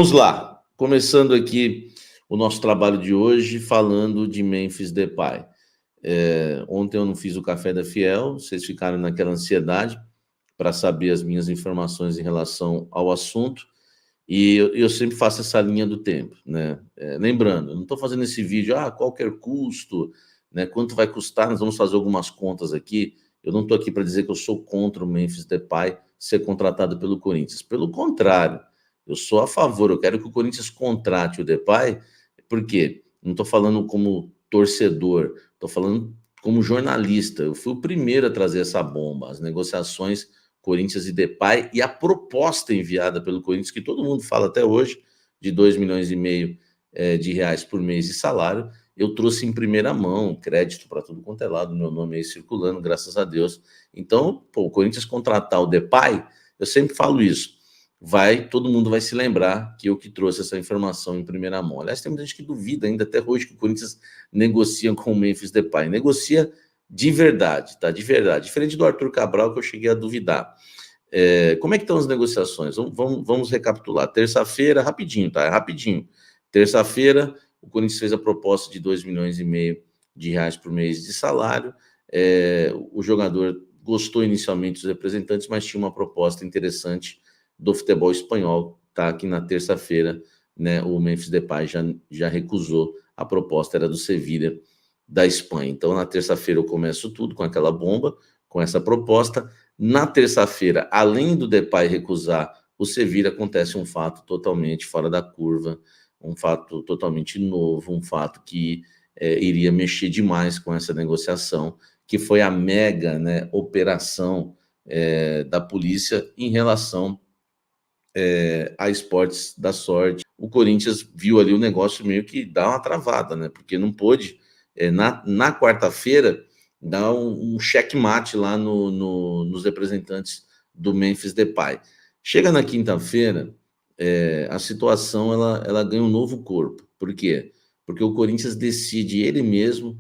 Vamos lá, começando aqui o nosso trabalho de hoje, falando de Memphis Depay. Ontem eu não fiz o Café da Fiel, vocês ficaram naquela ansiedade para saber as minhas informações em relação ao assunto, e eu sempre faço essa linha do tempo, né? Lembrando, eu não estou fazendo esse vídeo, qualquer custo, né? Quanto vai custar? Nós vamos fazer algumas contas aqui. Eu não estou aqui para dizer que eu sou contra o Memphis Depay ser contratado pelo Corinthians. Pelo contrário, eu sou a favor. Eu quero que o Corinthians contrate o Depay, porque não estou falando como torcedor, estou falando como jornalista. Eu fui o primeiro a trazer essa bomba, as negociações Corinthians e Depay, e a proposta enviada pelo Corinthians, que todo mundo fala até hoje, de 2,5 milhões de reais por mês de salário, eu trouxe em primeira mão, crédito para tudo quanto é lado, meu nome aí circulando, graças a Deus. Então, o Corinthians contratar o Depay, eu sempre falo isso, todo mundo vai se lembrar que eu que trouxe essa informação em primeira mão. Aliás, tem muita gente que duvida ainda até hoje que o Corinthians negocia com o Memphis Depay. Negocia de verdade, tá? De verdade. Diferente do Arthur Cabral, que eu cheguei a duvidar. Como é que estão as negociações? Vamos recapitular. Terça-feira, rapidinho, tá? Rapidinho. Terça-feira, o Corinthians fez a proposta de 2,5 milhões de reais por mês de salário. O jogador gostou inicialmente dos representantes, mas tinha uma proposta interessante do futebol espanhol, tá? Que na terça-feira, né, o Memphis Depay já recusou. A proposta era do Sevilla, da Espanha. Então, na terça-feira eu começo tudo com aquela bomba, com essa proposta. Na terça-feira, além do Depay recusar, o Sevilla, acontece um fato totalmente fora da curva, um fato totalmente novo, um fato que iria mexer demais com essa negociação, que foi a mega, né, operação da polícia em relação a Esportes da Sorte. O Corinthians viu ali o negócio meio que dá uma travada, né? Porque não pôde, na quarta-feira, dar um checkmate lá nos representantes do Memphis Depay. Chega na quinta-feira, a situação ela ganha um novo corpo. Por quê? Porque o Corinthians decide ele mesmo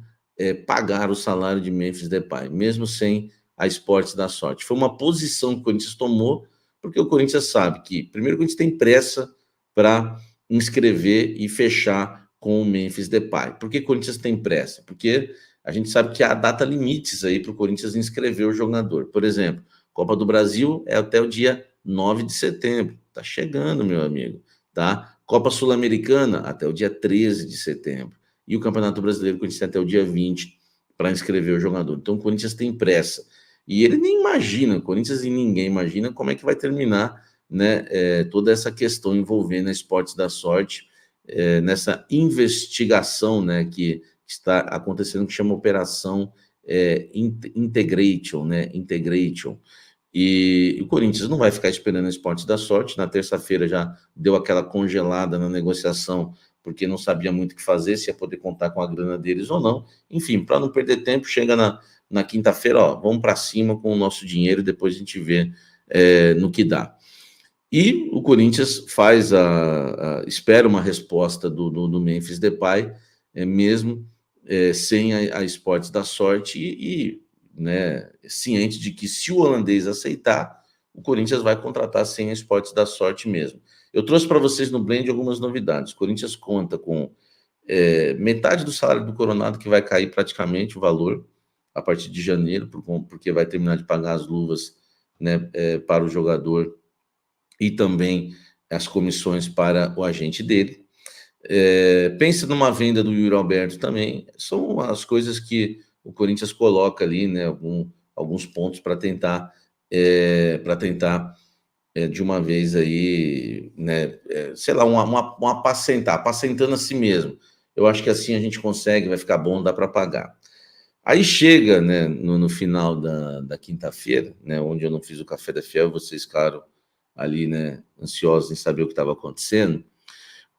pagar o salário de Memphis Depay, mesmo sem a Esportes da Sorte. Foi uma posição que o Corinthians tomou, porque o Corinthians sabe que, primeiro, o Corinthians tem pressa para inscrever e fechar com o Memphis Depay. Por que o Corinthians tem pressa? Porque a gente sabe que há data limites aí para o Corinthians inscrever o jogador. Por exemplo, Copa do Brasil é até o dia 9 de setembro. Tá chegando, meu amigo, tá? Copa Sul-Americana até o dia 13 de setembro. E o Campeonato Brasileiro, o Corinthians tem até o dia 20 para inscrever o jogador. Então, o Corinthians tem pressa. E ele nem imagina, o Corinthians e ninguém imagina como é que vai terminar, né, toda essa questão envolvendo a Esportes da Sorte, nessa investigação, né, que está acontecendo, que chama Operação Integration, né, Integration. E o Corinthians não vai ficar esperando a Esportes da Sorte. Na terça-feira já deu aquela congelada na negociação, porque não sabia muito o que fazer, se ia poder contar com a grana deles ou não. Enfim, para não perder tempo, chega na quinta-feira, vamos para cima com o nosso dinheiro, depois a gente vê no que dá. E o Corinthians espera uma resposta do Memphis Depay, mesmo sem a Esportes da Sorte, e né, ciente de que, se o holandês aceitar, o Corinthians vai contratar sem a Esportes da Sorte mesmo. Eu trouxe para vocês no Blend algumas novidades. O Corinthians conta com metade do salário do Coronado, que vai cair praticamente o valor a partir de janeiro, porque vai terminar de pagar as luvas, né, para o jogador, e também as comissões para o agente dele. Pensa numa venda do Yuri Alberto também. São as coisas que o Corinthians coloca ali, né, alguns pontos para tentar de uma vez aí, né, sei lá, apacentando a si mesmo. Eu acho que assim a gente consegue, vai ficar bom, dá para pagar. Aí chega, né, no final da quinta-feira, né, onde eu não fiz o Café da Fiel, vocês ficaram ali, né, ansiosos em saber o que estava acontecendo.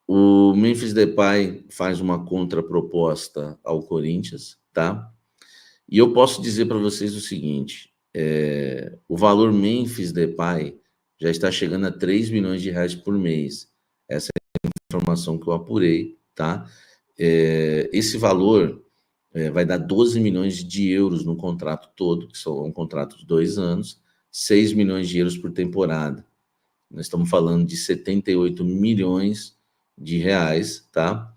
O Memphis Depay faz uma contraproposta ao Corinthians, tá? E eu posso dizer para vocês o seguinte, o valor Memphis Depay já está chegando a 3 milhões de reais por mês. Essa é a informação que eu apurei, tá? Esse valor vai dar 12 milhões de euros no contrato todo, que são um contrato de 2 anos, 6 milhões de euros por temporada. Nós estamos falando de 78 milhões de reais, tá?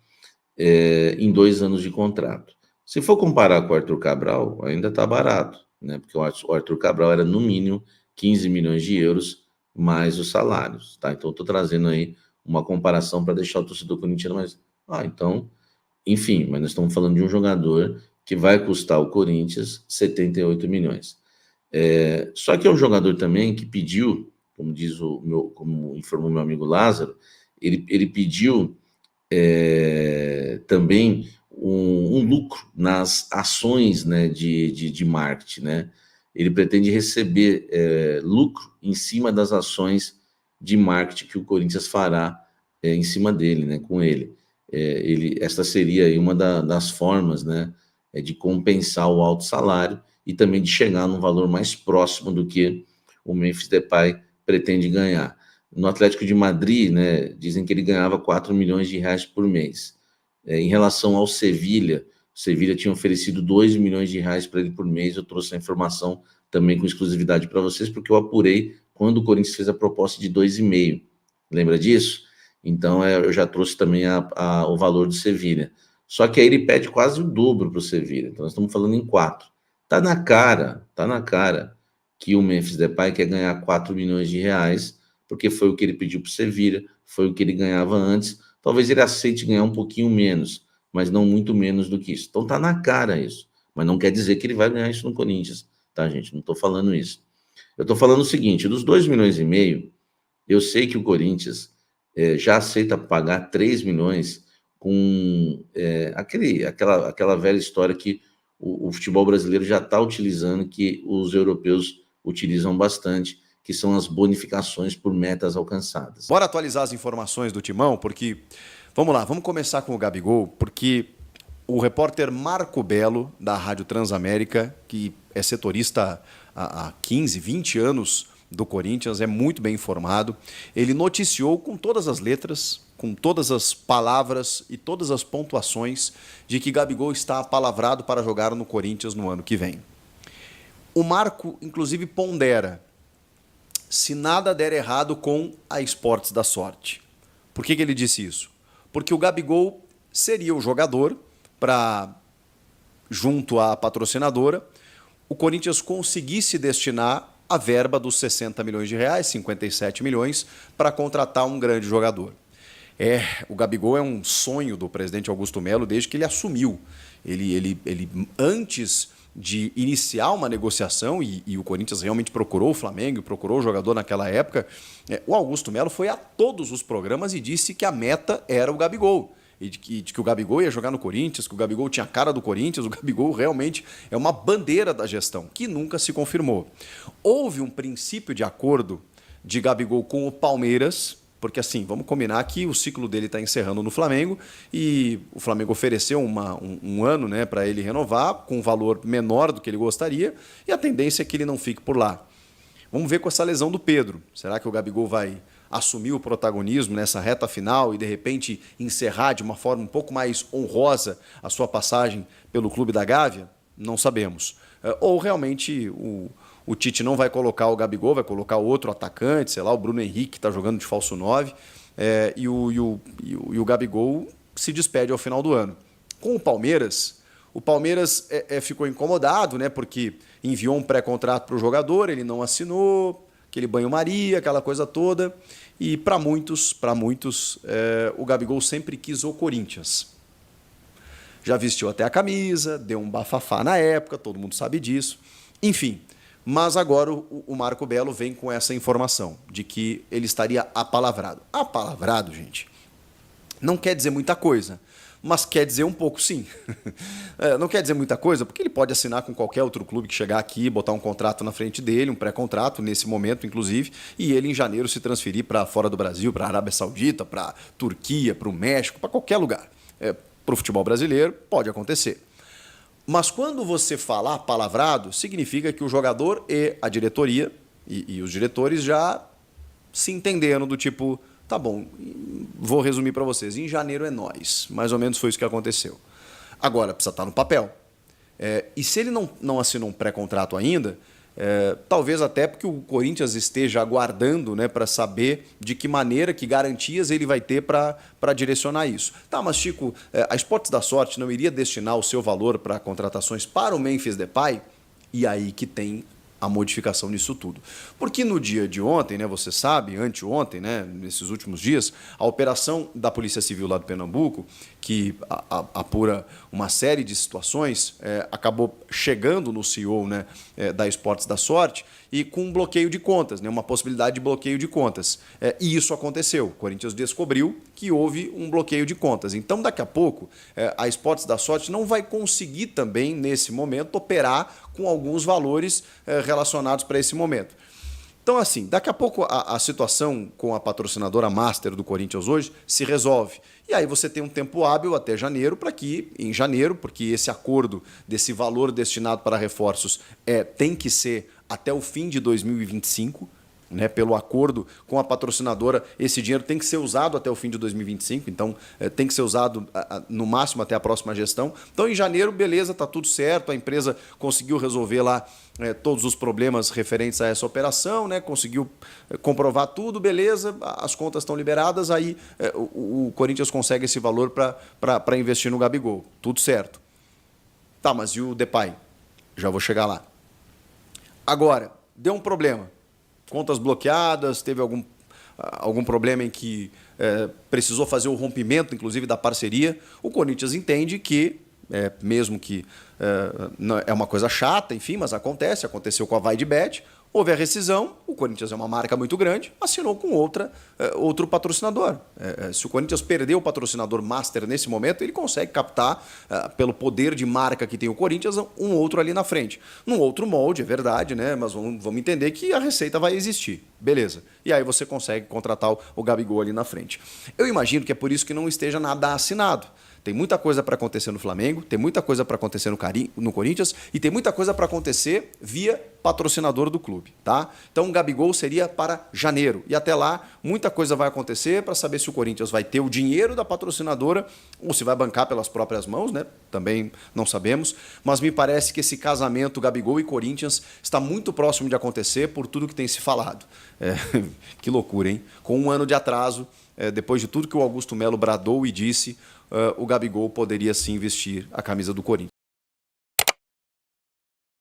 Em 2 anos de contrato. Se for comparar com o Arthur Cabral, ainda está barato, né? Porque o Arthur Cabral era, no mínimo, 15 milhões de euros mais os salários, tá? Então, estou trazendo aí uma comparação para deixar o torcedor corintiano mais... então, enfim, mas nós estamos falando de um jogador que vai custar ao Corinthians 78 milhões. Só que é um jogador também que pediu, como informou meu amigo Lázaro, ele pediu também um lucro nas ações, né, de marketing, né? Ele pretende receber lucro em cima das ações de marketing que o Corinthians fará em cima dele, né, com ele. Esta seria aí uma das formas, né, de compensar o alto salário e também de chegar num valor mais próximo do que o Memphis Depay pretende ganhar. No Atlético de Madrid, né, dizem que ele ganhava 4 milhões de reais por mês. Em relação ao Sevilha, o Sevilha tinha oferecido 2 milhões de reais para ele por mês. Eu trouxe a informação também com exclusividade para vocês, porque eu apurei quando o Corinthians fez a proposta de 2,5. Lembra disso? Então, eu já trouxe também o valor do Sevilha. Só que aí ele pede quase o dobro para o Sevilha. Então, nós estamos falando em 4. Tá na cara que o Memphis Depay quer ganhar 4 milhões de reais, porque foi o que ele pediu para o Sevilha, foi o que ele ganhava antes. Talvez ele aceite ganhar um pouquinho menos, mas não muito menos do que isso. Então tá na cara isso. Mas não quer dizer que ele vai ganhar isso no Corinthians, tá, gente? Não estou falando isso. Eu estou falando o seguinte, dos 2,5 milhões, eu sei que o Corinthians já aceita pagar 3 milhões com aquela velha história que o futebol brasileiro já está utilizando, que os europeus utilizam bastante, que são as bonificações por metas alcançadas. Bora atualizar as informações do Timão, porque... Vamos lá, vamos começar com o Gabigol, porque o repórter Marco Belo, da Rádio Transamérica, que é setorista há 15, 20 anos do Corinthians, é muito bem informado, ele noticiou com todas as letras, com todas as palavras e todas as pontuações de que Gabigol está apalavrado para jogar no Corinthians no ano que vem. O Marco, inclusive, pondera: se nada der errado com a Esportes da Sorte. Por que ele disse isso? Porque o Gabigol seria o jogador para, junto à patrocinadora, o Corinthians conseguisse destinar a verba dos 60 milhões de reais, 57 milhões, para contratar um grande jogador. O Gabigol é um sonho do presidente Augusto Melo desde que ele assumiu. Ele antes de iniciar uma negociação, e o Corinthians realmente procurou o Flamengo, procurou o jogador naquela época, o Augusto Melo foi a todos os programas e disse que a meta era o Gabigol. E de que o Gabigol ia jogar no Corinthians, que o Gabigol tinha a cara do Corinthians. O Gabigol realmente é uma bandeira da gestão, que nunca se confirmou. Houve um princípio de acordo de Gabigol com o Palmeiras, porque assim, vamos combinar que o ciclo dele está encerrando no Flamengo e o Flamengo ofereceu um ano, né, para ele renovar com um valor menor do que ele gostaria, e a tendência é que ele não fique por lá. Vamos ver com essa lesão do Pedro. Será que o Gabigol vai assumir o protagonismo nessa reta final e, de repente, encerrar de uma forma um pouco mais honrosa a sua passagem pelo Clube da Gávea? Não sabemos. Ou realmente o Tite não vai colocar o Gabigol, vai colocar outro atacante, sei lá, o Bruno Henrique, que está jogando de falso 9, e o Gabigol se despede ao final do ano. Com o Palmeiras ficou incomodado, né, porque enviou um pré-contrato para o jogador, ele não assinou, aquele banho-maria, aquela coisa toda, e para muitos, o Gabigol sempre quis o Corinthians. Já vestiu até a camisa, deu um bafafá na época, todo mundo sabe disso, enfim. Mas agora o Marco Belo vem com essa informação de que ele estaria apalavrado. Apalavrado, gente, não quer dizer muita coisa, mas quer dizer um pouco sim. Não quer dizer muita coisa, porque ele pode assinar com qualquer outro clube que chegar aqui, botar um contrato na frente dele, um pré-contrato, nesse momento, inclusive, e ele em janeiro se transferir para fora do Brasil, para a Arábia Saudita, para a Turquia, para o México, para qualquer lugar. Para o futebol brasileiro, pode acontecer. Mas quando você falar palavrado, significa que o jogador e a diretoria e os diretores já se entenderam do tipo, tá bom, vou resumir para vocês, em janeiro é nós. Mais ou menos foi isso que aconteceu. Agora, precisa estar no papel. E se ele não assinou um pré-contrato ainda, Talvez até porque o Corinthians esteja aguardando, né, para saber de que maneira, que garantias ele vai ter para direcionar isso. Tá, mas Chico, a Esportes da Sorte não iria destinar o seu valor para contratações para o Memphis Depay? E aí que tem a modificação nisso tudo. Porque no dia de ontem, né, você sabe, anteontem, né, nesses últimos dias, a operação da Polícia Civil lá do Pernambuco, que apura uma série de situações, acabou chegando no CEO, né, da Esportes da Sorte e com um bloqueio de contas, né, uma possibilidade de bloqueio de contas. E isso aconteceu. O Corinthians descobriu que houve um bloqueio de contas. Então, daqui a pouco, a Esportes da Sorte não vai conseguir também, nesse momento, operar com alguns valores relacionados para esse momento. Então, assim, daqui a pouco a situação com a patrocinadora master do Corinthians hoje se resolve. E aí você tem um tempo hábil até janeiro para que, em janeiro, porque esse acordo desse valor destinado para reforços tem que ser até o fim de 2025, né, pelo acordo com a patrocinadora, esse dinheiro tem que ser usado até o fim de 2025, então tem que ser usado no máximo até a próxima gestão. Então, em janeiro, beleza, está tudo certo, a empresa conseguiu resolver lá todos os problemas referentes a essa operação, né, conseguiu comprovar tudo, beleza, as contas estão liberadas, aí o Corinthians consegue esse valor para investir no Gabigol, tudo certo. Tá, mas e o Depay? Já vou chegar lá. Agora, deu um problema. Contas bloqueadas, teve algum problema em que precisou fazer o rompimento, inclusive, da parceria. O Corinthians entende que, mesmo que é uma coisa chata, enfim, mas aconteceu com a Vaidbet, houve a rescisão, o Corinthians é uma marca muito grande, assinou com outro patrocinador. Se o Corinthians perder o patrocinador master nesse momento, ele consegue captar, pelo poder de marca que tem o Corinthians, um outro ali na frente. Num outro molde, é verdade, né? Mas vamos entender que a receita vai existir. Beleza. E aí você consegue contratar o Gabigol ali na frente. Eu imagino que é por isso que não esteja nada assinado. Tem muita coisa para acontecer no Flamengo, tem muita coisa para acontecer no Corinthians e tem muita coisa para acontecer via patrocinador do clube, tá? Então o Gabigol seria para janeiro. E até lá, muita coisa vai acontecer para saber se o Corinthians vai ter o dinheiro da patrocinadora ou se vai bancar pelas próprias mãos, né? Também não sabemos. Mas me parece que esse casamento Gabigol e Corinthians está muito próximo de acontecer por tudo que tem se falado. Que loucura, hein? Com um ano de atraso, depois de tudo que o Augusto Melo bradou e disse, o Gabigol poderia sim vestir a camisa do Corinthians.